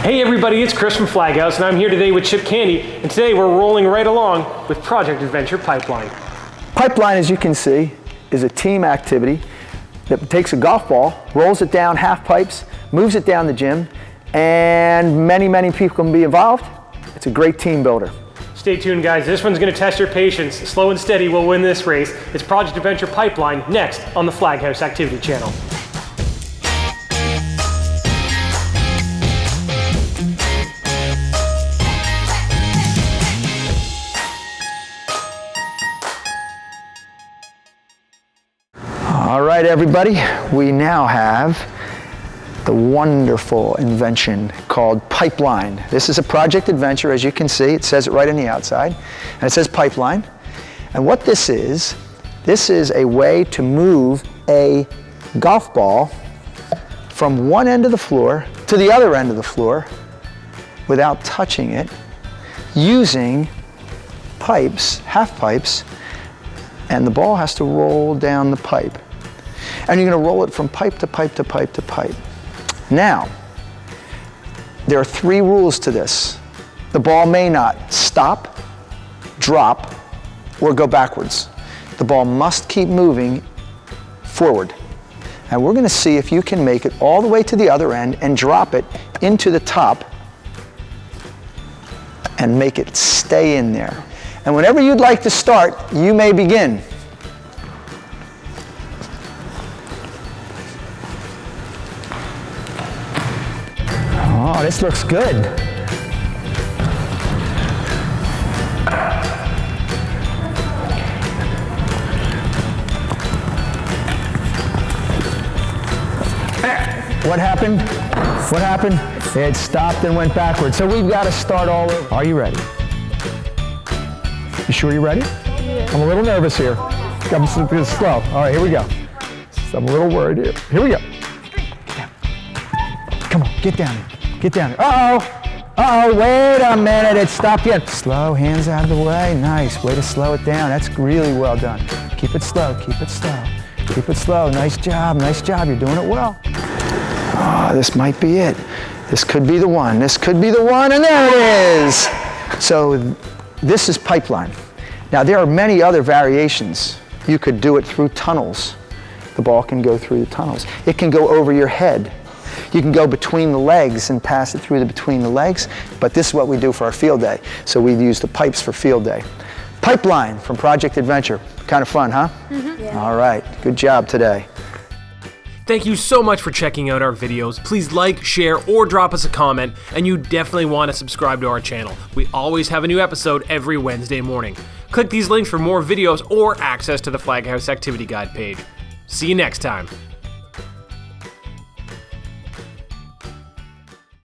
Hey everybody, it's Chris from FlagHouse, and I'm here today with Chip Candy, and today we're rolling right along with Project Adventure Pipeline. Pipeline, as you can see, is a team activity that takes a golf ball, rolls it down half pipes, moves it down the gym, and many people can be involved. It's a great team builder. Stay tuned, guys. This one's going to test your patience. Slow and steady will win this race. It's Project Adventure Pipeline next on the FlagHouse Activity Channel. All right, everybody, we now have the wonderful invention called Pipeline. This is a project adventure, as you can see. It says it right on the outside, and it says Pipeline. And what this is a way to move a golf ball from one end of the floor to the other end of the floor without touching it, using pipes, half pipes, and the ball has to roll down the pipe. And you're going to roll it from pipe to pipe to pipe to pipe. Now, there are 3 rules to this. The ball may not stop, drop, or go backwards. The ball must keep moving forward. And we're going to see if you can make it all the way to the other end and drop it into the top and make it stay in there. And whenever you'd like to start, you may begin. Oh, this looks good. What happened? What happened? It stopped and went backwards. So we've got to start all over. Are you ready? You sure you're ready? Yeah. I'm a little nervous here. I'm slow. All right, here we go. So I'm a little worried here. Here we go. Get down. Come on, get down here. Get down here. Uh-oh, wait a minute, it stopped again. Slow, hands out of the way. Nice, way to slow it down. That's really well done. Keep it slow, keep it slow. Keep it slow, nice job, you're doing it well. Oh, this might be it. This could be the one, this could be the one, and there it is. So this is Pipeline. Now there are many other variations. You could do it through tunnels. The ball can go through the tunnels. It can go over your head. You can go between the legs and pass it through between the legs, but this is what we do for our field day. So we use the pipes for field day. Pipeline from Project Adventure. Kind of fun, huh? Mm-hmm. Yeah. All right, good job today. Thank you so much for checking out our videos. Please like, share, or drop us a comment, and you definitely want to subscribe to our channel. We always have a new episode every Wednesday morning. Click these links for more videos or access to the FlagHouse Activity Guide page. See you next time.